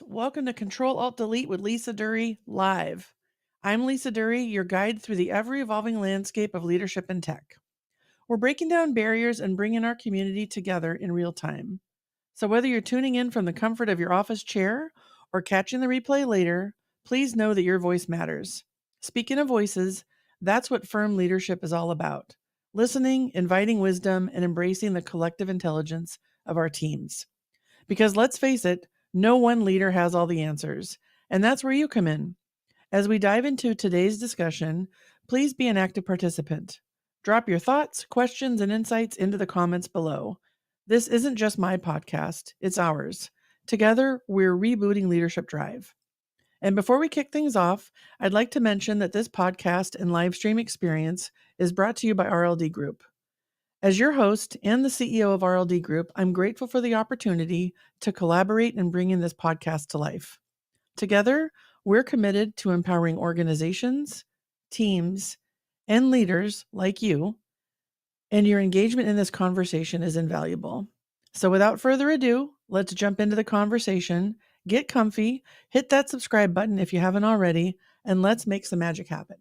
listeners. Welcome to CTRL+ALT+DELETE with Lisa Duerre live. I'm Lisa Duerre, your guide through the ever-evolving landscape of leadership and tech. We're breaking down barriers and bringing our community together in real time. So whether you're tuning in from the comfort of your office chair or catching the replay later, please know that your voice matters. Speaking of voices, that's what firm leadership is all about. Listening, inviting wisdom, and embracing the collective intelligence of our teams. Because let's face it, no one leader has all the answers. And that's where you come in. As we dive into today's discussion, please be an active participant. Drop your thoughts, questions, and insights into the comments below. This isn't just my podcast, it's ours. Together, we're rebooting Leadership Drive. And before we kick things off, I'd like to mention that this podcast and live stream experience is brought to you by RLD Group. As your host and the CEO of RLD Group, I'm grateful for the opportunity to collaborate and bring in this podcast to life. Together, we're committed to empowering organizations, teams, and leaders like you, and your engagement in this conversation is invaluable. So without further ado, let's jump into the conversation, get comfy, hit that subscribe button if you haven't already, and let's make some magic happen.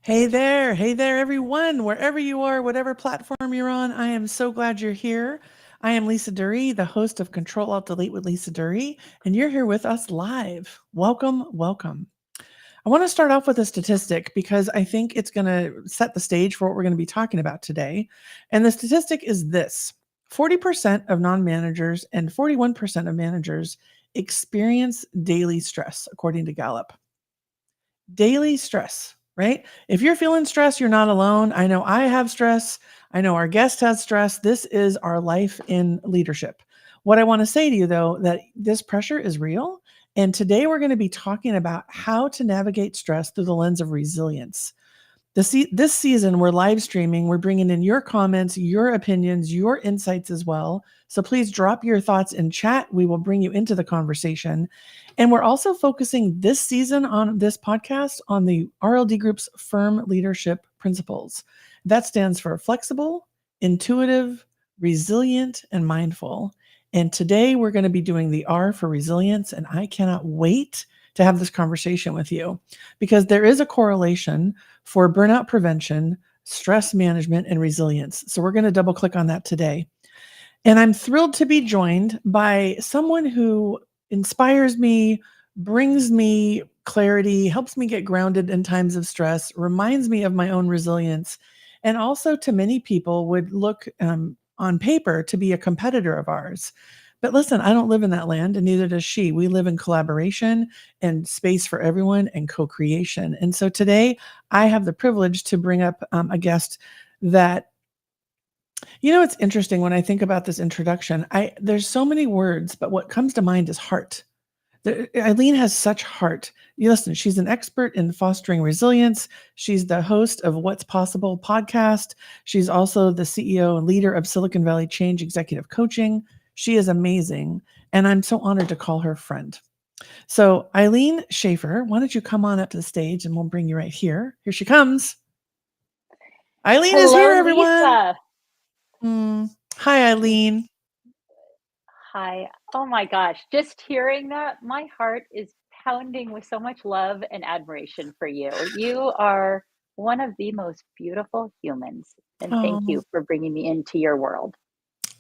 Hey there, everyone, wherever you are, whatever platform you're on, I am so glad you're here. I am Lisa Duerre, the host of CTRL+ALT+DELETE with Lisa Duerre, and you're here with us live. Welcome, welcome. I want to start off with a statistic because I think it's going to set the stage for what we're going to be talking about today. And the statistic is this: 40% of non-managers and 41% of managers experience daily stress, according to Gallup. Daily stress. Right? If you're feeling stress, you're not alone. I know I have stress. I know our guest has stress. This is our life in leadership. What I want to say to you, though, that this pressure is real. And today we're going to be talking about how to navigate stress through the lens of resilience. This season, we're live streaming. We're bringing in your comments, your opinions, your insights as well. So please drop your thoughts in chat. We will bring you into the conversation. And we're also focusing this season on this podcast on the RLD Group's firm leadership principles. That stands for flexible, intuitive, resilient, and mindful. And today we're going to be doing the R for resilience. And I cannot wait to have this conversation with you because there is a correlation for burnout prevention, stress management, and resilience. So we're going to double click on that today. And I'm thrilled to be joined by someone who inspires me, brings me clarity, helps me get grounded in times of stress, reminds me of my own resilience, and also to many people would look on paper to be a competitor of ours. But listen, I don't live in that land, and neither does she. We live in collaboration and space for everyone and co-creation. And so today I have the privilege to bring up a guest that, it's interesting when I think about this introduction. There's so many words, but what comes to mind is heart. Ilene has such heart. You listen, she's an expert in fostering resilience. She's the host of What's Possible podcast. She's also the CEO and leader of Silicon Valley Change Executive Coaching. She is amazing, and I'm so honored to call her friend. So Ilene Schaffer, why don't you come on up to the stage and we'll bring you right here. Here she comes. Ilene is here, everyone. Lisa. Hi, Ilene. Hi. Oh my gosh. Just hearing that, my heart is pounding with so much love and admiration for you. You are one of the most beautiful humans. And thank you for bringing me into your world.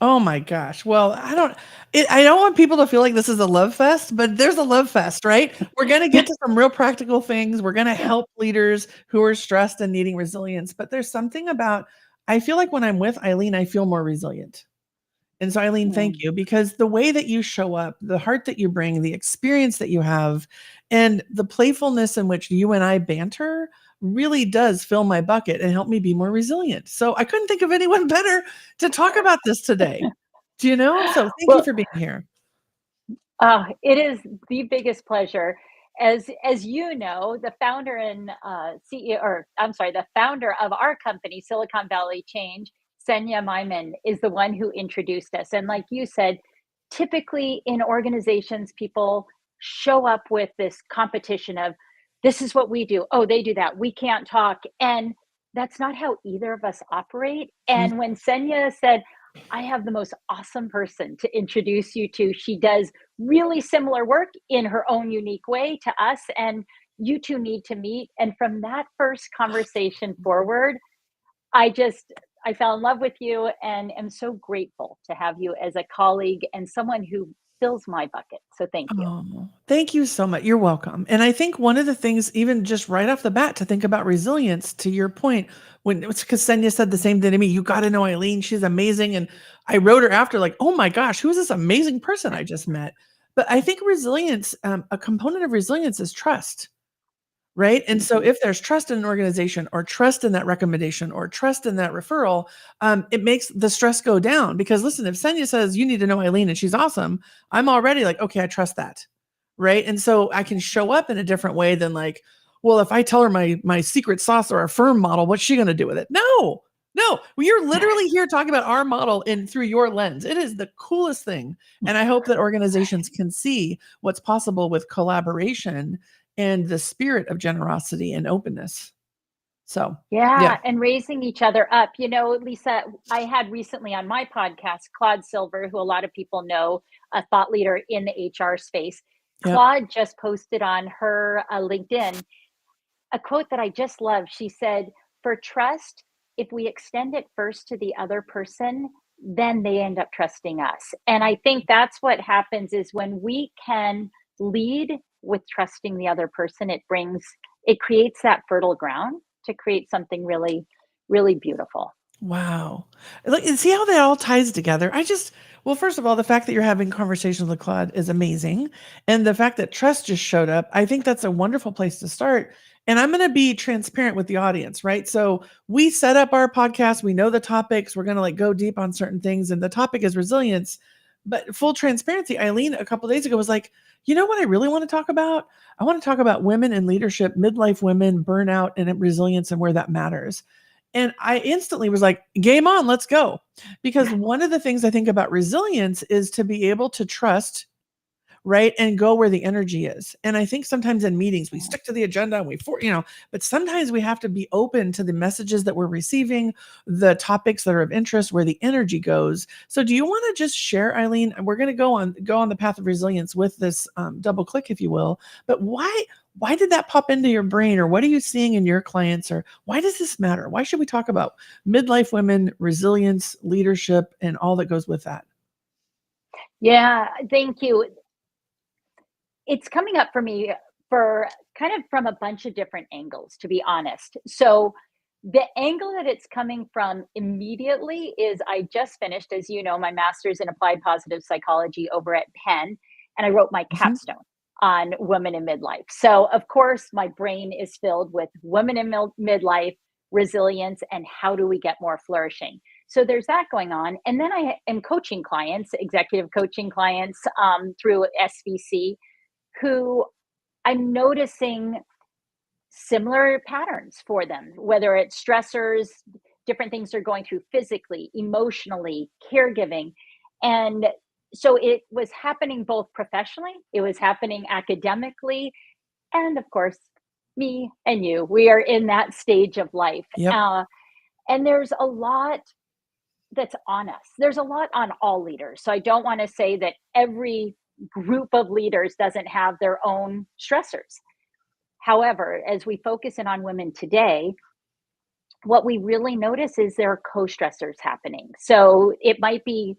Oh my gosh. Well, I don't want people to feel like this is a love fest, but there's a love fest, right? We're going to get to some real practical things. We're going to help leaders who are stressed and needing resilience. But there's something about, I feel like when I'm with Ilene, I feel more resilient. And so Ilene, thank you, because the way that you show up, the heart that you bring, the experience that you have, and the playfulness in which you and I banter really does fill my bucket and help me be more resilient. So I couldn't think of anyone better to talk about this today. Do you know? So thank you for being here. It is the biggest pleasure. As you know, the founder and CEO, or I'm sorry, the founder of our company, Silicon Valley Change, Senya Myman, is the one who introduced us. And like you said, typically in organizations, people show up with this competition of, this is what we do. Oh, they do that. We can't talk. And that's not how either of us operate. And when Senya said, I have the most awesome person to introduce you to. She does really similar work in her own unique way to us, and you two need to meet. And from that first conversation forward, I just I fell in love with you and am so grateful to have you as a colleague and someone who fills my bucket. So thank you. Oh, thank you so much. You're welcome. And I think one of the things, even just right off the bat, to think about resilience, to your point, when it's because Senya said the same thing to me, you got to know Ilene, she's amazing. And I wrote her after, like, oh my gosh, who's this amazing person I just met? But I think resilience, a component of resilience is trust. Right. And so Mhm. if there's trust in an organization or trust in that recommendation or trust in that referral, it makes the stress go down because listen, if Senya says you need to know Ilene and she's awesome, I'm already like, okay, I trust that. Right. And so I can show up in a different way than like, well, if I tell her my secret sauce or our firm model, what's she going to do with it? No, no, you're literally here talking about our model in through your lens. It is the coolest thing. And I hope that organizations can see what's possible with collaboration and the spirit of generosity and openness. So, yeah. Yeah, and raising each other up. You know, Lisa, I had recently on my podcast Claude Silver, who a lot of people know, a thought leader in the HR space. Yep. Claude just posted on her LinkedIn a quote that I just love. She said, "For trust, if we extend it first to the other person, then they end up trusting us." And I think that's what happens is when we can lead with trusting the other person, it creates that fertile ground to create something really, really beautiful. Wow. Look, and see how that all ties together? Well, first of all, the fact that you're having conversations with Claude is amazing. And the fact that trust just showed up, I think that's a wonderful place to start. And I'm going to be transparent with the audience, right? So we set up our podcast. We know the topics. We're going to like go deep on certain things. And the topic is resilience. But full transparency, Ilene a couple of days ago was like, you know what I really want to talk about? I want to talk about women in leadership, midlife women, burnout, and resilience and where that matters. And I instantly was like, game on, let's go. Because one of the things I think about resilience is to be able to trust, right? And go where the energy is. And I think sometimes in meetings, we stick to the agenda and but sometimes we have to be open to the messages that we're receiving, the topics that are of interest, where the energy goes. So do you want to just share, Ilene? We're going to go on the path of resilience with this double click, if you will. But why did that pop into your brain, or what are you seeing in your clients, or why does this matter? Why should we talk about midlife women, resilience, leadership, and all that goes with that? Yeah, thank you. It's coming up for me for kind of from a bunch of different angles, to be honest. So, the angle that it's coming from immediately is I just finished, as you know, my master's in applied positive psychology over at Penn, and I wrote my Mhm. capstone on women in midlife. So, of course, my brain is filled with women in midlife, resilience, and how do we get more flourishing. So there's that going on. And then I am coaching clients, executive coaching clients through SVC, who I'm noticing similar patterns for them, whether it's stressors, different things they're going through physically, emotionally, caregiving. And so it was happening both professionally, it was happening academically, and of course, me and you, we are in that stage of life. Yep. And there's a lot that's on us. There's a lot on all leaders. So I don't want to say that every group of leaders doesn't have their own stressors. However, as we focus in on women today, what we really notice is there are co-stressors happening. So it might be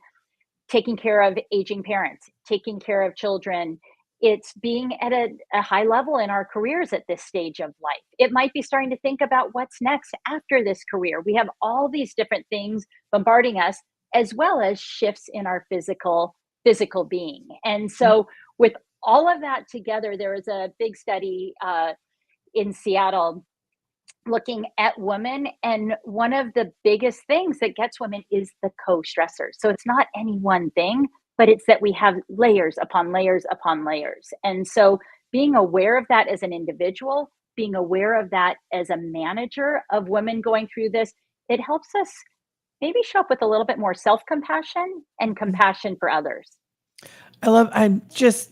taking care of aging parents, taking care of children. It's being at a high level in our careers at this stage of life. It might be starting to think about what's next after this career. We have all these different things bombarding us, as well as shifts in our physical being. And Yep. so, with all of that together, there was a big study in Seattle looking at women, and one of the biggest things that gets women is the co-stressors. So it's not any one thing, but it's that we have layers upon layers upon layers. And so being aware of that as an individual, being aware of that as a manager of women going through this, it helps us maybe show up with a little bit more self-compassion and compassion for others. I'm just,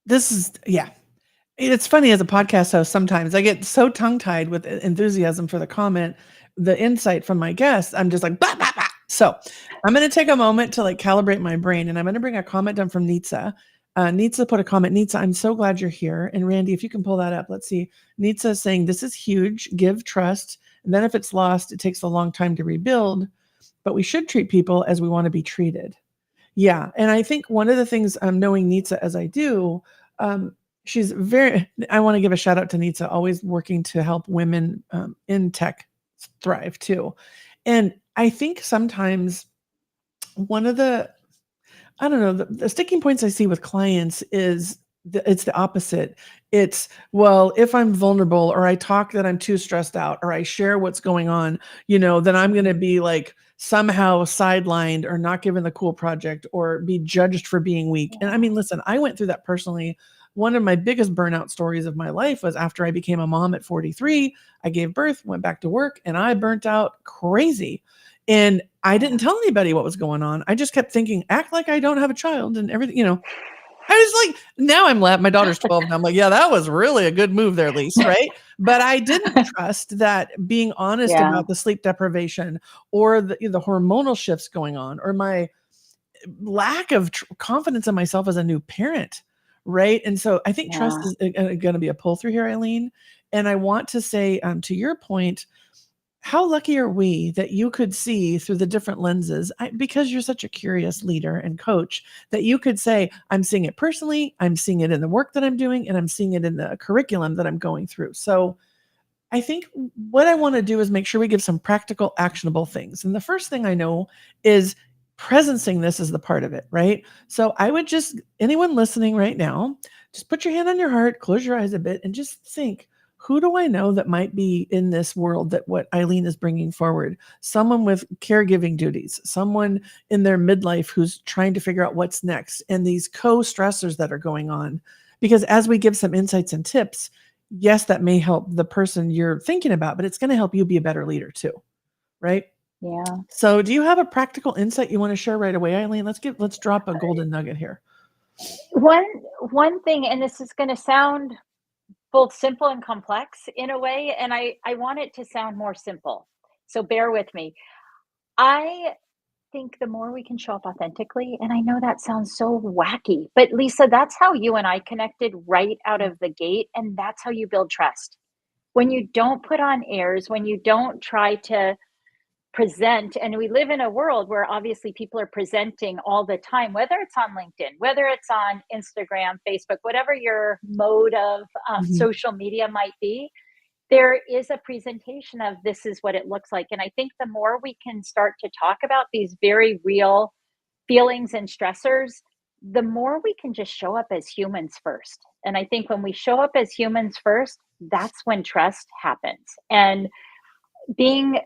this is, yeah. It's funny as a podcast host, sometimes I get so tongue tied with enthusiasm for the comment, the insight from my guests. I'm just like, bah, bah, bah. So I'm going to take a moment to like calibrate my brain, and I'm going to bring a comment down from Nitsa. Nitsa put a comment. Nitsa, I'm so glad you're here. And Randy, if you can pull that up, let's see. Nitsa is saying, this is huge. Give trust. And then if it's lost, it takes a long time to rebuild. But we should treat people as we want to be treated. Yeah. And I think one of the things knowing Nitsa as I do, she's I want to give a shout out to Nitsa, always working to help women in tech thrive too. And I think sometimes one of the, I don't know, the sticking points I see with clients is it's the opposite. It's, well, if I'm vulnerable or I talk that I'm too stressed out or I share what's going on, then I'm going to be like somehow sidelined or not given the cool project or be judged for being weak. And I mean, listen, I went through that personally. One of my biggest burnout stories of my life was after I became a mom at 43, I gave birth, went back to work, and I burnt out crazy. And I didn't tell anybody what was going on. I just kept thinking, act like I don't have a child and everything, I was like, now I'm laughing. My daughter's 12 and I'm like, yeah, that was really a good move there, Lisa, right? But I didn't trust that being honest about the sleep deprivation or the hormonal shifts going on or my lack of confidence in myself as a new parent, right? And so I think trust is going to be a pull through here, Ilene. And I want to say, to your point, how lucky are we that you could see through the different lenses because you're such a curious leader and coach that you could say, I'm seeing it personally, I'm seeing it in the work that I'm doing, and I'm seeing it in the curriculum that I'm going through. So I think what I want to do is make sure we give some practical, actionable things. And the first thing I know is presencing this is the part of it, right? So I would just, anyone listening right now, just put your hand on your heart, close your eyes a bit, and just think, who do I know that might be in this world that what Ilene is bringing forward? Someone with caregiving duties, someone in their midlife who's trying to figure out what's next, and these co-stressors that are going on. Because as we give some insights and tips, yes, that may help the person you're thinking about, but it's going to help you be a better leader too, right? Yeah. So do you have a practical insight you want to share right away, Ilene? Let's drop a golden nugget here. One thing, and this is going to sound both simple and complex in a way, and I want it to sound more simple. So bear with me. I think the more we can show up authentically, and I know that sounds so wacky, but Lisa, that's how you and I connected right out of the gate, and that's how you build trust. When you don't put on airs, when you don't try to present, and we live in a world where obviously people are presenting all the time, whether it's on LinkedIn, whether it's on Instagram, Facebook, whatever your mode of social media might be, there is a presentation of this is what it looks like. And I think the more we can start to talk about these very real feelings and stressors, the more we can just show up as humans first. And I think when we show up as humans first, that's when trust happens. And being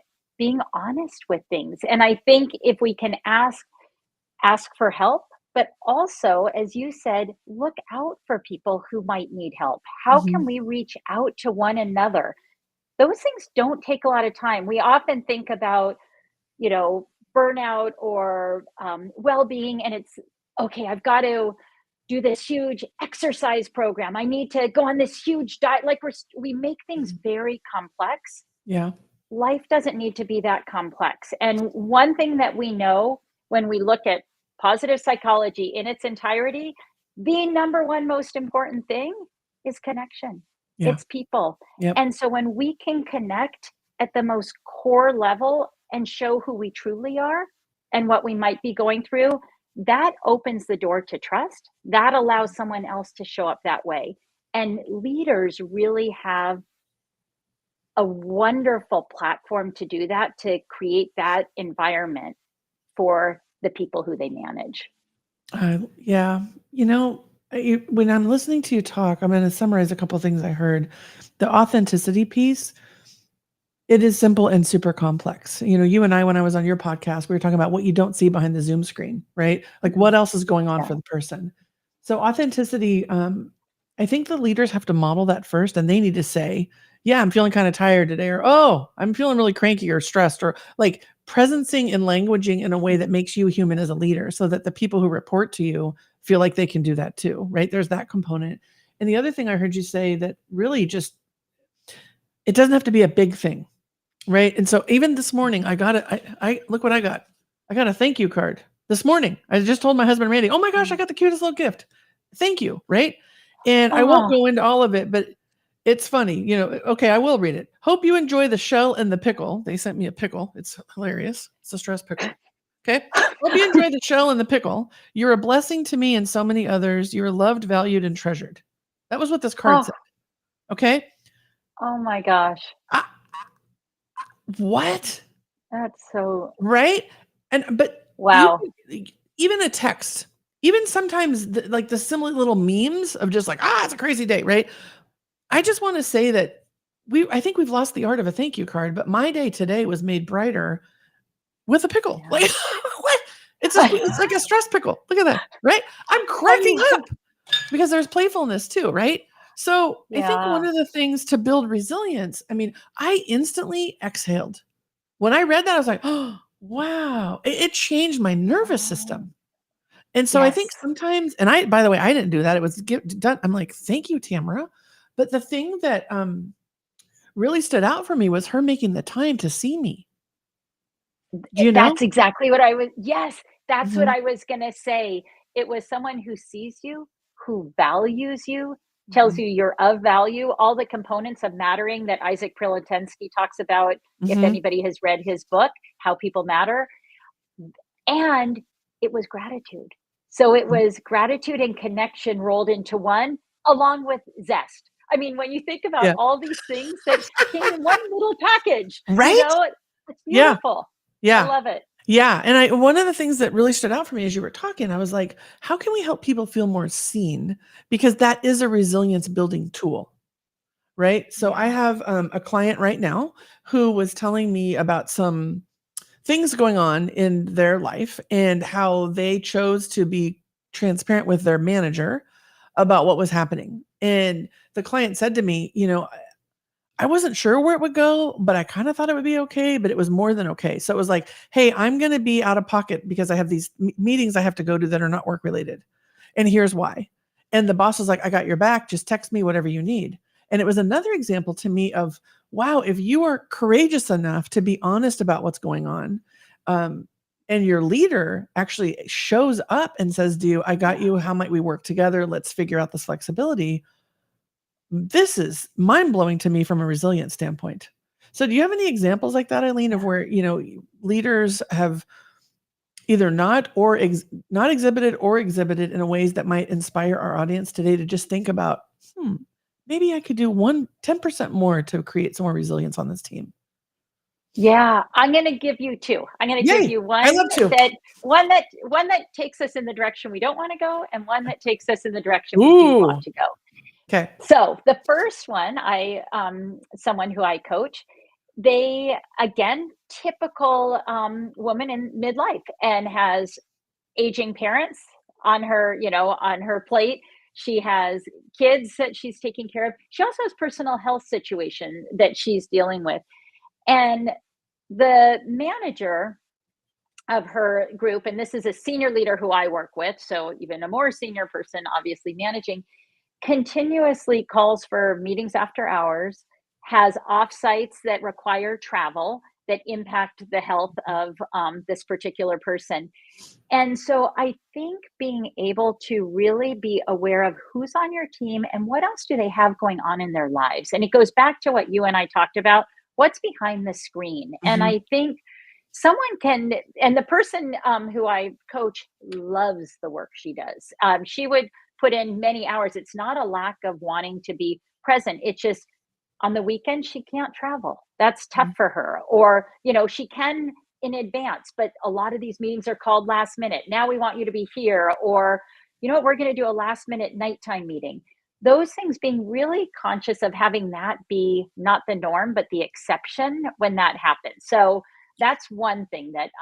honest with things. And I think if we can ask for help, but also, as you said, look out for people who might need help. How can we reach out to one another? Those things don't take a lot of time. We often think about, burnout or well-being, and it's okay, I've got to do this huge exercise program. I need to go on this huge diet. Like we make things very complex. Yeah. Life doesn't need to be that complex. And one thing that we know when we look at positive psychology in its entirety, the number one most important thing is connection. Yeah. It's people. Yep. And so when we can connect at the most core level and show who we truly are and what we might be going through, that opens the door to trust. That allows someone else to show up that way. And leaders really have a wonderful platform to do that, to create that environment for the people who they manage. Yeah. When I'm listening to you talk, I'm going to summarize a couple of things I heard. The authenticity piece, it is simple and super complex. You and I, when I was on your podcast, we were talking about what you don't see behind the Zoom screen, right? Like what else is going on for the person. So authenticity, I think the leaders have to model that first, and they need to say, yeah, I'm feeling kind of tired today, or, oh, I'm feeling really cranky or stressed, or like presencing and languaging in a way that makes you human as a leader so that the people who report to you feel like they can do that too, right? There's that component. And the other thing I heard you say that really just, it doesn't have to be a big thing, right? And so even this morning, I got it. I look what I got. I got a thank you card this morning. I just told my husband, Randy, oh my gosh, I got the cutest little gift. Thank you. Right. And I won't go into all of it, but it's funny. You know, okay, I will read it. Hope you enjoy the shell and the pickle. They sent me a pickle. It's hilarious. It's a stress pickle. Okay. Hope you enjoy the shell and the pickle. You're a blessing to me and so many others. You're loved, valued, and treasured. That was what this card said. Okay. Oh my gosh. What? That's so right. But wow. even a text, even sometimes like the similar little memes of just like, it's a crazy day, right? I just want to say that I think we've lost the art of a thank you card, but my day today was made brighter with a pickle. Yeah. Like what? It's like a stress pickle. Look at that, right? I'm cracking up because there's playfulness too, right? So I think one of the things to build resilience, I mean, I instantly exhaled. When I read that, I was like, oh, wow. It changed my nervous system. And so I think sometimes, and by the way, I didn't do that. It was done. I'm like, thank you, Tamara. But the thing that really stood out for me was her making the time to see me. Do you know? That's exactly what I was that's what I was gonna say. It was someone who sees you, who values you, tells you you're of value, all the components of mattering that Isaac Prilatensky talks about, if anybody has read his book, How People Matter. And it was gratitude. So it was gratitude and connection rolled into one, along with zest. I mean, when you think about all these things that came in one little package, right? You know, it's beautiful. Yeah. I love it. Yeah. And one of the things that really stood out for me as you were talking, I was like, how can we help people feel more seen? Because that is a resilience building tool. Right. So I have a client right now who was telling me about some things going on in their life and how they chose to be transparent with their manager about what was happening. And the client said to me, you know, I wasn't sure where it would go, but I kind of thought it would be okay, but it was more than okay. So it was like, hey, I'm going to be out of pocket because I have these meetings I have to go to that are not work related. And here's why. And the boss was like, I got your back. Just text me whatever you need. And it was another example to me of, wow, if you are courageous enough to be honest about what's going on, and your leader actually shows up and says, I got you. How might we work together? Let's figure out this flexibility. This is mind-blowing to me from a resilience standpoint. So do you have any examples like that, Ilene, of where, you know, leaders have either not exhibited or exhibited in ways that might inspire our audience today to just think about, maybe I could do 10% more to create some more resilience on this team? Yeah, I'm gonna give you 2. I'm gonna give you I love to. one that takes us in the direction we don't wanna go, and one that takes us in the direction we do want to go. Okay. So the first one, someone who I coach, they again, typical woman in midlife and has aging parents on her, on her plate. She has kids that she's taking care of. She also has personal health situation that she's dealing with. And the manager of her group, and this is a senior leader who I work with, so even a more senior person, obviously managing, continuously calls for meetings after hours, has offsites that require travel that impact the health of this particular person. And so I think being able to really be aware of who's on your team and what else do they have going on in their lives. And it goes back to what you and I talked about, what's behind the screen. And I think someone can, and the person who I coach loves the work she does. She would put in many hours. It's not a lack of wanting to be present. It's just on the weekend, she can't travel. That's tough for her. Or, she can in advance, but a lot of these meetings are called last minute. Now we want you to be here. Or, we're going to do a last minute nighttime meeting. Those things, being really conscious of having that be not the norm, but the exception when that happens. So that's one thing that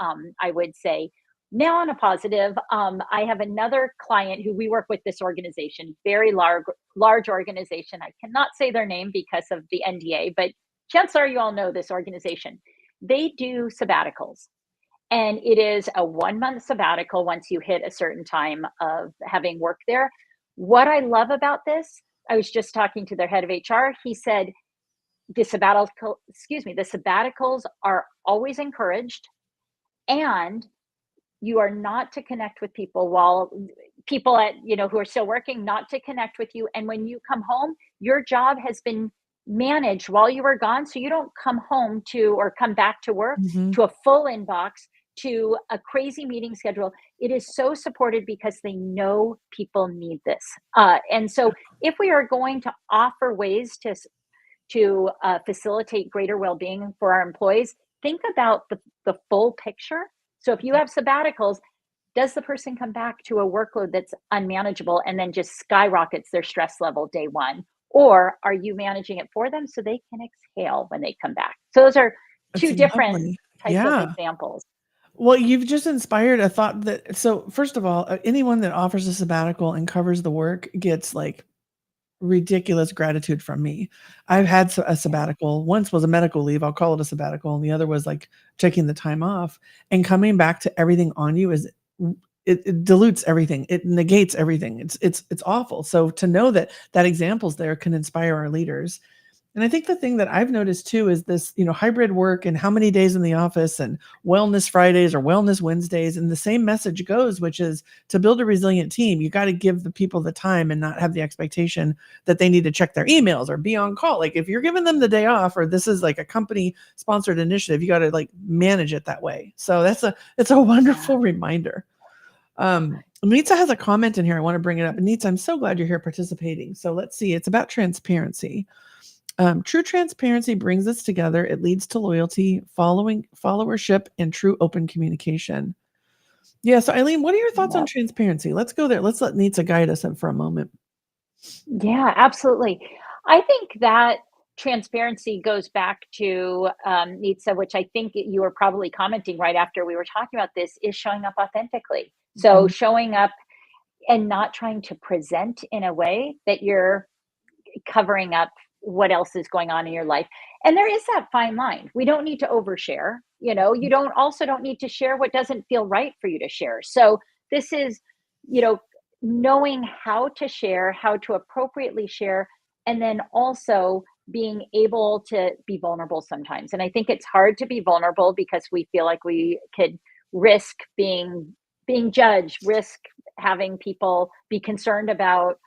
I would say. Now, on a positive, I have another client who we work with this organization, very large organization. I cannot say their name because of the NDA, but chances are you all know this organization. They do sabbaticals, and it is a 1-month sabbatical once you hit a certain time of having worked there. What I love about this, I was just talking to their head of HR. He said the sabbaticals are always encouraged, and You are not to connect with people while people at, who are still working, not to connect with you. And when you come home, your job has been managed while you were gone. So you don't come home or come back to work Mhm. to a full inbox, to a crazy meeting schedule. It is so supported because they know people need this. And so if we are going to offer ways to facilitate greater well-being for our employees, think about the full picture. So if you have sabbaticals, does the person come back to a workload that's unmanageable and then just skyrockets their stress level day one? Or are you managing it for them so they can exhale when they come back? So those are It's two different lovely. types of Yeah. examples. Well, you've just inspired a thought that so first of all, anyone that offers a sabbatical and covers the work gets like ridiculous gratitude from me. I've had a sabbatical. Once was a medical leave. I'll call it a sabbatical. And the other was like taking the time off and coming back to everything on you is it dilutes everything. It negates everything. It's awful. So to know that examples there can inspire our leaders. And I think the thing that I've noticed too is this, hybrid work and how many days in the office and wellness Fridays or wellness Wednesdays. And the same message goes, which is to build a resilient team, you got to give the people the time and not have the expectation that they need to check their emails or be on call. Like if you're giving them the day off, or this is like a company sponsored initiative, you got to like manage it that way. So it's a wonderful reminder. Nitsa has a comment in here. I want to bring it up. And Nitsa, I'm so glad you're here participating. So let's see. It's about transparency. True transparency brings us together. It leads to loyalty, followership, and true open communication. Yeah. So Eileen, what are your thoughts on Yep. transparency? Let's go there. Let's let Nitsa guide us in for a moment. Yeah, absolutely. I think that transparency goes back to Nitsa, which I think you were probably commenting right after we were talking about this, is showing up authentically. So Mhm. showing up and not trying to present in a way that you're covering up what else is going on in your life. And there is that fine line. We don't need to overshare. You don't need to share what doesn't feel right for you to share. So this is, you know, knowing how to share, how to appropriately share, and then also being able to be vulnerable sometimes. And I think it's hard to be vulnerable because we feel like we could risk being judged, risk having people be concerned about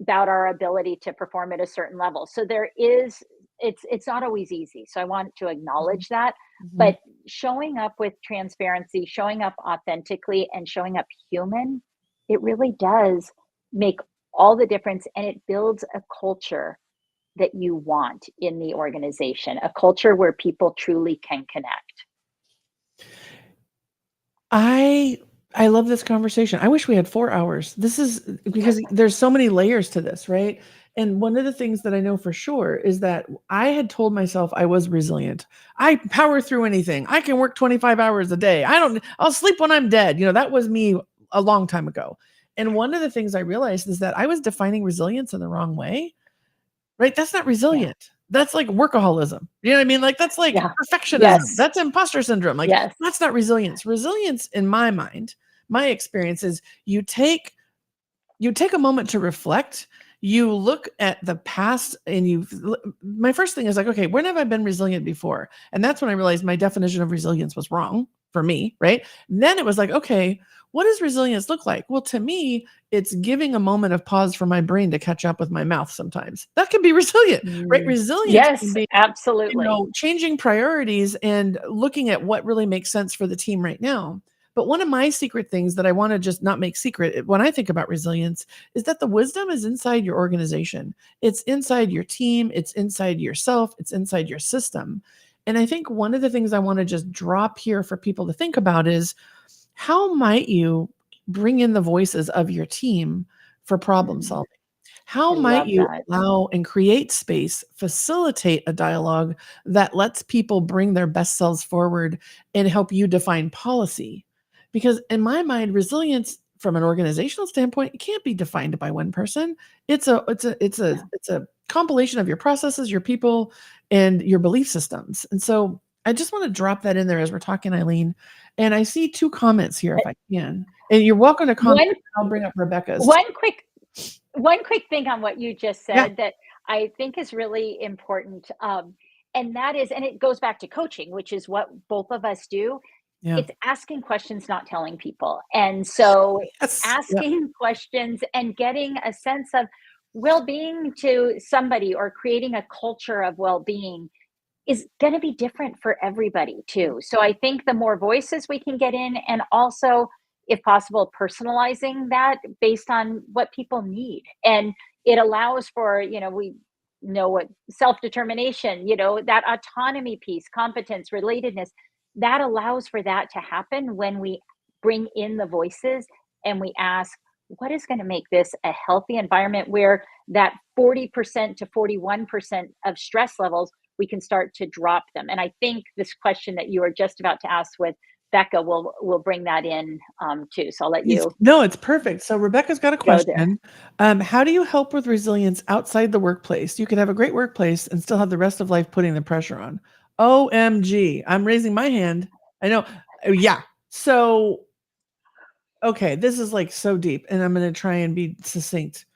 our ability to perform at a certain level. So it's not always easy. So I want to Mhm. acknowledge that, Mhm. but showing up with transparency, showing up authentically and showing up human, it really does make all the difference, and it builds a culture that you want in the organization, a culture where people truly can connect. I I love this conversation. I wish we had 4 hours. This is because there's so many layers to this, right? And one of the things that I know for sure is that I had told myself I was resilient. I power through anything. I can work 25 hours a day. I'll sleep when I'm dead. That was me a long time ago. And one of the things I realized is that I was defining resilience in the wrong way. Right? That's not Yeah. resilient. That's like workaholism. You know what I mean? Like that's like Yeah. perfectionism. Yes. That's imposter syndrome. Like Yes. that's not resilience. Resilience in my mind, my experience is you take a moment to reflect. You look at the past and my first thing is like, okay, when have I been resilient before? And that's when I realized my definition of resilience was wrong for me, right? And then it was like, okay, what does resilience look like? Well, to me, it's giving a moment of pause for my brain to catch up with my mouth sometimes. That can be resilient, right? Mm. Resilience can Yes, be absolutely. changing priorities and looking at what really makes sense for the team right now. But one of my secret things that I want to just not make secret when I think about resilience is that the wisdom is inside your organization. It's inside your team, it's inside yourself, it's inside your system. And I think one of the things I want to just drop here for people to think about is how might you bring in the voices of your team for problem Mm, solving? How I might love you that. allow and create space, facilitate a dialogue that lets people bring their best selves forward and help you define policy? Because in my mind, resilience from an organizational standpoint, it can't be defined by one person. Yeah. It's a compilation of your processes, your people, and your belief systems. And so I just want to drop that in there as we're talking, Eileen. And I see 2 comments here if I can. And you're welcome to comment. One I'll bring up Rebecca's too. one quick one quick thing on what you just Yeah. said that I think is really important, and that is, and it goes back to coaching, which is what both of us do. Yeah. It's asking questions, not telling people. And so Yes. Yeah. asking questions and getting a sense of well-being to somebody, or creating a culture of well-being, is going to be different for everybody too. So I think the more voices we can get in, and also, if possible, personalizing that based on what people need. And it allows for, we know what self-determination, that autonomy piece, competence, relatedness, that allows for that to happen when we bring in the voices and we ask, what is going to make this a healthy environment where that 40% to 41% of stress levels, we can start to drop them. And I think this question that you were just about to ask with Becca will bring that in too. So I'll let you No, it's perfect. So Rebecca's got a go there. question. How do you help with resilience outside the workplace? You could have a great workplace and still have the rest of life putting the pressure on. OMG, I'm raising my hand. I know. Yeah. So, okay, this is like so deep, and I'm going to try and be succinct.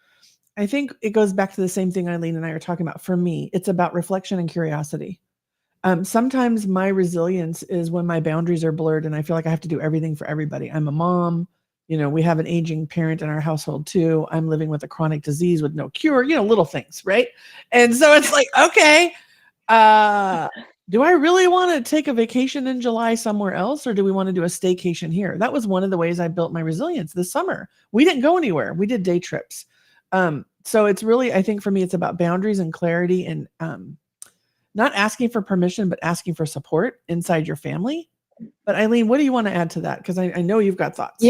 I think it goes back to the same thing Eileen and I are talking about. For me, it's about reflection and curiosity. Sometimes my resilience is when my boundaries are blurred and I feel like I have to do everything for everybody. I'm a mom. We have an aging parent in our household too. I'm living with a chronic disease with no cure, little things, right? And so it's like, okay, do I really want to take a vacation in July somewhere else, or do we want to do a staycation here? That was one of the ways I built my resilience this summer. We didn't go anywhere. We did day trips. So it's really, I think for me, it's about boundaries and clarity, and not asking for permission, but asking for support inside your family. But Eileen, what do you want to add to that? Because I know you've got thoughts.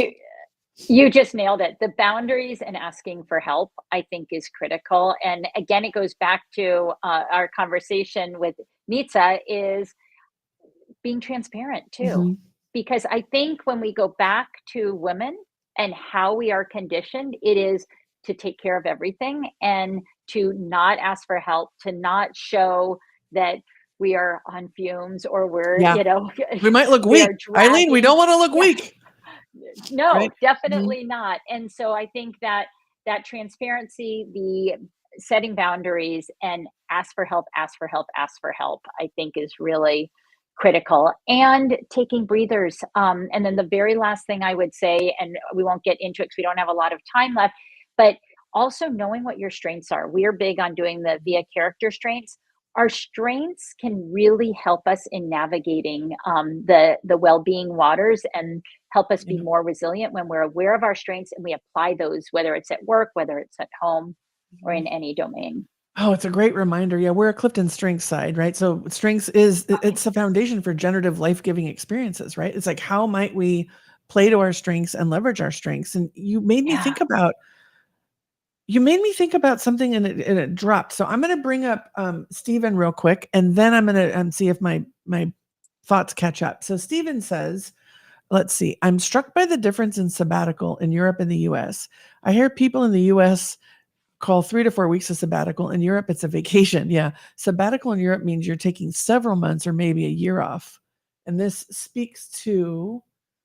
You just nailed it. The boundaries and asking for help, I think, is critical. And again, it goes back to our conversation with Nitsa, is being transparent too. Mm-hmm. Because I think when we go back to women and how we are conditioned, it is to take care of everything and to not ask for help, to not show that we are on fumes, or we're, Yeah. We might look we weak. are Eileen, we dragging. don't want to look Yeah, weak. no, Right? Mm-hmm. definitely not. And so I think that transparency, the setting boundaries, and ask for help, ask for help, ask for help, I think is really critical. And taking breathers. And then the very last thing I would say, and we won't get into it because we don't have a lot of time left, but also knowing what your strengths are. We are big on doing the via character strengths. Our strengths can really help us in navigating the well-being waters, and help us be more resilient when we're aware of our strengths and we apply those, whether it's at work, whether it's at home, or in any domain. Oh, it's a great reminder. Yeah, we're a Clifton Strengths side, right? So strengths it's the foundation for generative life-giving experiences, right? It's like, how might we play to our strengths and leverage our strengths? And you made me Yeah. think about something, and it dropped. So I'm going to bring up Stephen real quick, and then I'm going to see if my thoughts catch up. So Stephen says, let's see, I'm struck by the difference in sabbatical in Europe and the US. I hear people in the US call 3 to 4 weeks a sabbatical. In Europe, it's a vacation. Yeah. Sabbatical in Europe means you're taking several months or maybe a year off. And this speaks to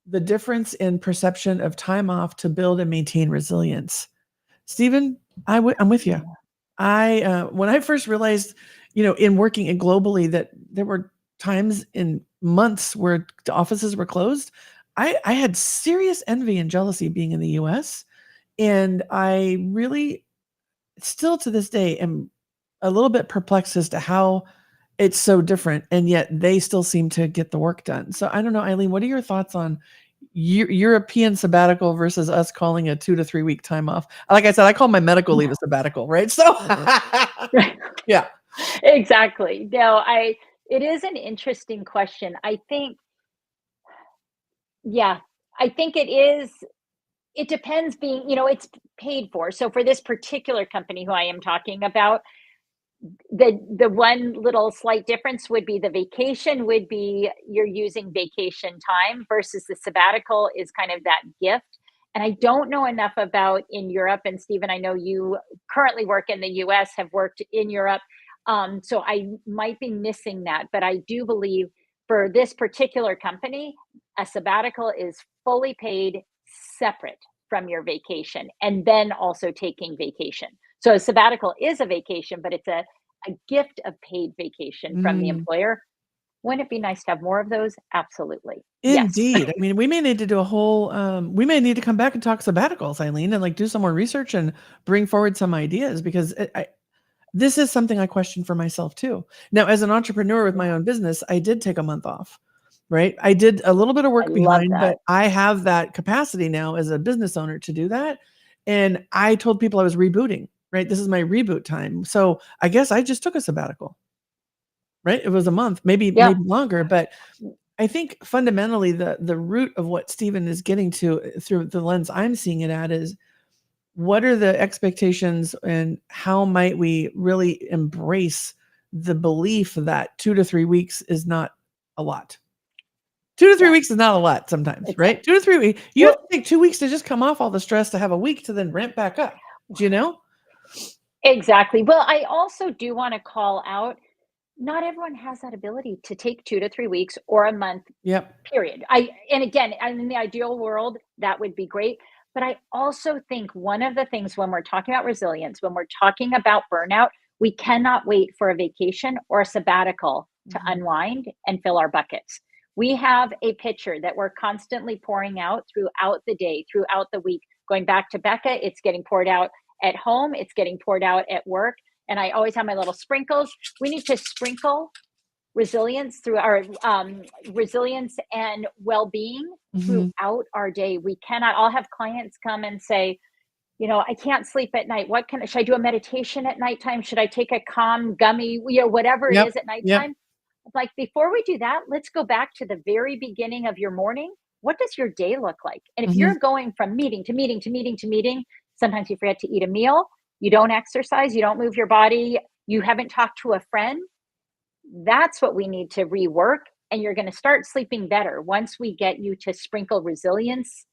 the difference in perception of time off to build and maintain resilience. Stephen, I'm with you. When I first realized, in working and globally, that there were times in months where the offices were closed, I had serious envy and jealousy being in the US. And I really, still to this day, am a little bit perplexed as to how it's so different, and yet they still seem to get the work done. So I don't know, Eileen, what are your thoughts on European sabbatical versus us calling a 2 to 3 week time off? Like I said, I call my medical leave a sabbatical, right? So yeah. Exactly. No, it is an interesting question. I think, yeah, I think it depends, being, it's paid for. So for this particular company who I am talking about, the one little slight difference would be the vacation would be, you're using vacation time, versus the sabbatical is kind of that gift. And I don't know enough about in Europe. And Stephen, I know you currently work in the US, have worked in Europe. So I might be missing that, but I do believe for this particular company, a sabbatical is fully paid, separate from your vacation, and then also taking vacation. So a sabbatical is a vacation, but it's a gift of paid vacation from the Mm, employer. Wouldn't it be nice to have more of those? Absolutely. Yes. Indeed. I mean, we may need to do a whole, we may need to come back and talk sabbaticals, Eileen, and like do some more research and bring forward some ideas because this is something I question for myself too. Now, as an entrepreneur with my Yeah, own business, I did take a month off, right? I did a little bit of I work love behind, that. but I have that capacity now as a business owner to do that. And I told people I was rebooting, right? This is my reboot time. So I guess I just took a sabbatical, right? It was a month, Yeah. maybe longer, but I think fundamentally the root of what Stephen is getting to through the lens I'm seeing it at is what are the expectations and how might we really embrace the belief that 2 to 3 weeks is not a lot. 2 to 3 Yeah. weeks is not a lot sometimes, It's not. right? 2 to 3 weeks. You have Well, to take 2 weeks to just come off all the stress to have a week to then ramp back up. Do you know? exactly. Well, I also do want to call out, not everyone has that ability to take 2 to 3 weeks or a month, Yep. period. And again, in the ideal world, that would be great. But I also think one of the things when we're talking about resilience, when we're talking about burnout, we cannot wait for a vacation or a sabbatical to Mhm. unwind and fill our buckets. We have a pitcher that we're constantly pouring out throughout the day, throughout the week. Going back to Becca, it's getting poured out at home, it's getting poured out at work. And I always have my little sprinkles. We need to sprinkle resilience through our resilience and well-being Mhm. throughout our day. We cannot. I'll have clients come and say, I can't sleep at night. Should I do a meditation at nighttime? Should I take a calm gummy, whatever it Yep. is at Yep. nighttime? Like, before we do that, let's go back to the very beginning of your morning. What does your day look like? And if Mhm. you're going from meeting to meeting to meeting to meeting, sometimes you forget to eat a meal, you don't exercise, you don't move your body, you haven't talked to a friend. That's what we need to rework. And you're going to start sleeping better once we get you to sprinkle resilience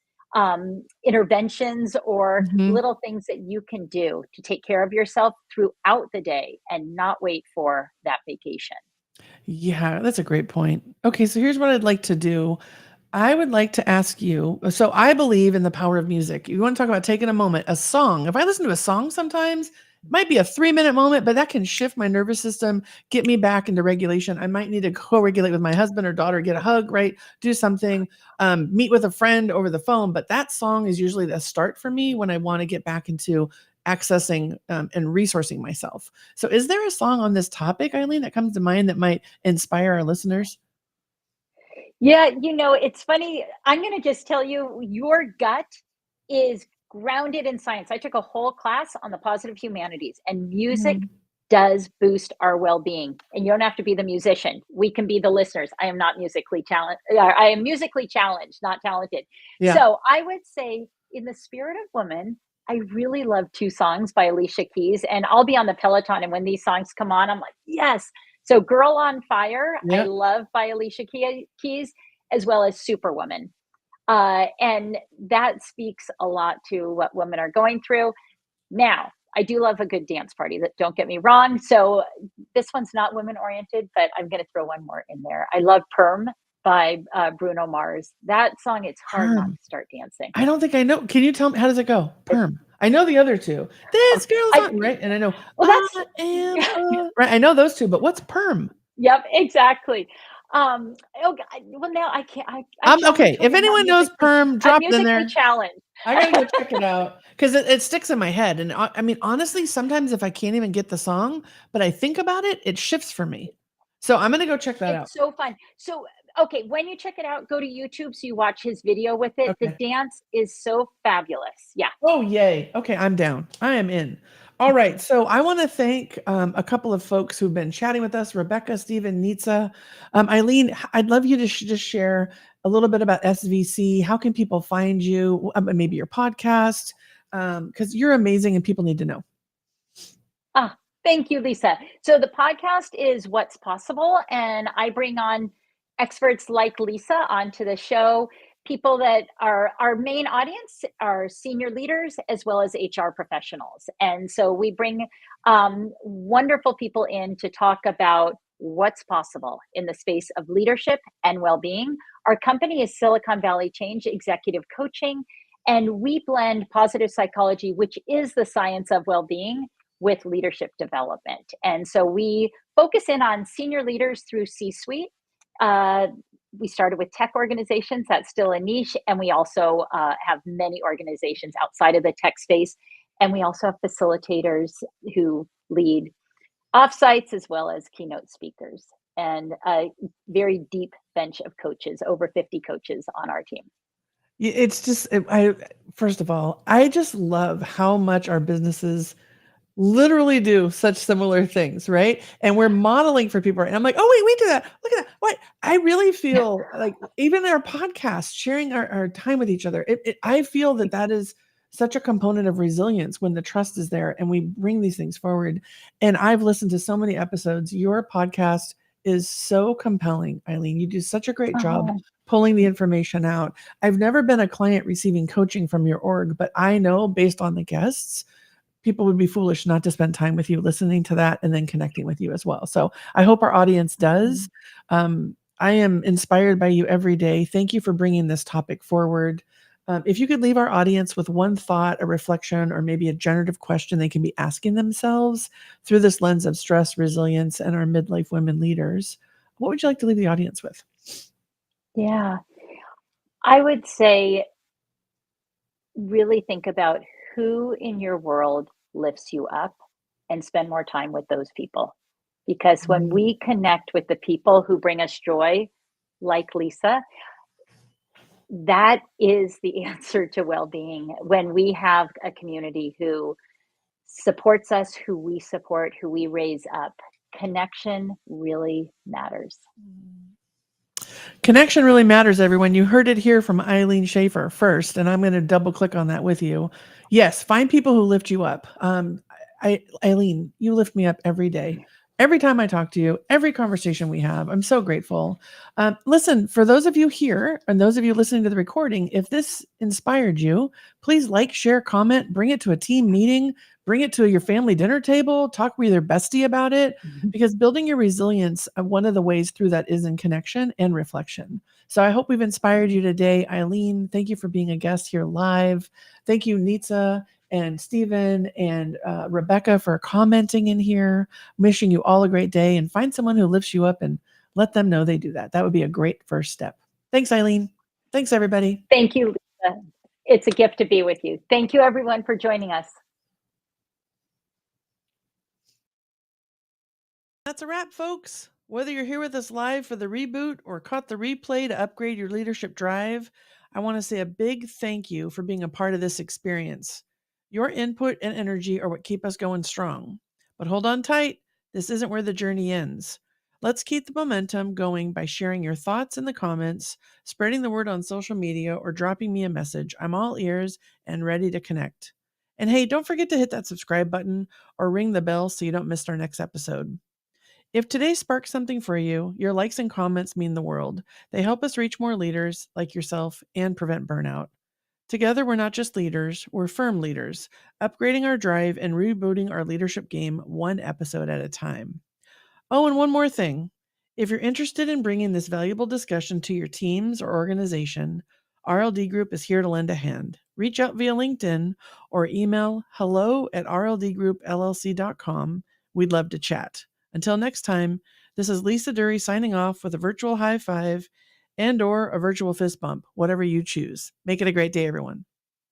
interventions or Mhm. little things that you can do to take care of yourself throughout the day and not wait for that vacation. Yeah, that's a great point. Okay, so here's what I'd like to do. I would like to ask you, so I believe in the power of music. You want to talk about taking a moment, a song. If I listen to a song sometimes, it might be a 3-minute moment, but that can shift my nervous system, get me back into regulation. I might need to co-regulate with my husband or daughter, get a hug, right? Do something, meet with a friend over the phone. But that song is usually the start for me when I want to get back into accessing and resourcing myself. So is there a song on this topic, Eileen, that comes to mind that might inspire our listeners? Yeah, it's funny. I'm going to just tell you, your gut is grounded in science. I took a whole class on the positive humanities, and music Mhm. does boost our well-being. And you don't have to be the musician. We can be the listeners. I am not musically challenged. I am musically challenged, not talented. Yeah. So I would say, in the spirit of woman, I really love two songs by Alicia Keys, and I'll be on the Peloton. And when these songs come on, I'm like, yes. So Girl on Fire, I Yeah. love by Alicia Keys, as well as Superwoman. And that speaks a lot to what women are going through. Now, I do love a good dance party, that don't get me wrong. So this one's not women oriented, but I'm going to throw one more in there. I love Perm by Bruno Mars. That song, it's hard not Perm. to start dancing. I don't think I know. Can you tell me how does it go? It, Perm. I know the other two. This girl's I on right, and I know well, I am right. I know those two, but what's perm? yep, exactly. Oh, well, now I can't. I challenge Okay. you. If I'm not anyone knows musically. perm, I'm drop it in musically there. challenged. I gotta go check it out because it sticks in my head. And I mean, honestly, sometimes if I can't even get the song, but I think about it, it shifts for me. So I'm gonna go check that out. It's so fun. So, okay, when you check it out, go to YouTube so you watch his video with it. The Okay. dance is so fabulous. Yeah. Oh, yay. Okay, I'm down. I am in. All right. So I want to thank a couple of folks who've been chatting with us, Rebecca, Stephen, Nitsa. Eileen, I'd love you to just share a little bit about SVC. How can people find you? Maybe your podcast, because you're amazing and people need to know. Ah, thank you, Lisa. So the podcast is What's Possible, and I bring on experts like Lisa onto the show. People that are our main audience are senior leaders as well as HR professionals. And so we bring wonderful people in to talk about what's possible in the space of leadership and well-being. Our company is Silicon Valley Change Executive Coaching, and we blend positive psychology, which is the science of well-being, with leadership development. And so we focus in on senior leaders through C suite We started with tech organizations. That's still a niche. And we also have many organizations outside of the tech space. And we also have facilitators who lead offsites as well as keynote speakers, and a very deep bench of coaches, over 50 coaches on our team. It's just, first of all, I just love how much our businesses literally do such similar things, right? And we're modeling for people. And I'm like, oh, wait, we do that. Look at that. What? I really feel like even our podcast, sharing our time with each other, I feel that is such a component of resilience when the trust is there and we bring these things forward. And I've listened to so many episodes. Your podcast is so compelling, Ilene. You do such a great job pulling the information out. I've never been a client receiving coaching from your org, but I know based on the guests, people would be foolish not to spend time with you listening to that and then connecting with you as well. So I hope our audience does. I am inspired by you every day. Thank you for bringing this topic forward. If you could leave our audience with one thought, a reflection, or maybe a generative question they can be asking themselves through this lens of stress, resilience, and our midlife women leaders, what would you like to leave the audience with? Yeah, I would say really think about who in your world lifts you up and spend more time with those people. Because when we connect with the people who bring us joy, like Lisa, that is the answer to well-being. When we have a community who supports us, who we support, who we raise up, connection really matters. Connection really matters, everyone. You heard it here from Ilene Schaffer first, and I'm going to double click on that with you. Yes, find people who lift you up. Ilene, you lift me up every day. Every time I talk to you, every conversation we have, I'm so grateful. Listen, for those of you here and those of you listening to the recording, if this inspired you, please like, share, comment, bring it to a team meeting, bring it to your family dinner table, talk with your bestie about it, because building your resilience, one of the ways through that is in connection and reflection. So I hope we've inspired you today. Ilene, thank you for being a guest here live. Thank you, Nitsa and Stephen and Rebecca for commenting in here. Wishing you all a great day, and find someone who lifts you up and let them know they do that. That would be a great first step. Thanks, Ilene. Thanks, everybody. Thank you, Lisa. It's a gift to be with you. Thank you, everyone, for joining us. That's a wrap, folks. Whether you're here with us live for the reboot or caught the replay to upgrade your leadership drive, I want to say a big thank you for being a part of this experience. Your input and energy are what keep us going strong. But hold on tight. This isn't where the journey ends. Let's keep the momentum going by sharing your thoughts in the comments, spreading the word on social media, or dropping me a message. I'm all ears and ready to connect. And hey, don't forget to hit that subscribe button or ring the bell so you don't miss our next episode. If today sparked something for you, your likes and comments mean the world. They help us reach more leaders like yourself and prevent burnout. Together, we're not just leaders, we're firm leaders, upgrading our drive and rebooting our leadership game one episode at a time. Oh, and one more thing. If you're interested in bringing this valuable discussion to your teams or organization, RLD Group is here to lend a hand. Reach out via LinkedIn or email hello@rldgroupllc.com. We'd love to chat. Until next time, this is Lisa Duerre signing off with a virtual high five and or a virtual fist bump, whatever you choose. Make it a great day, everyone.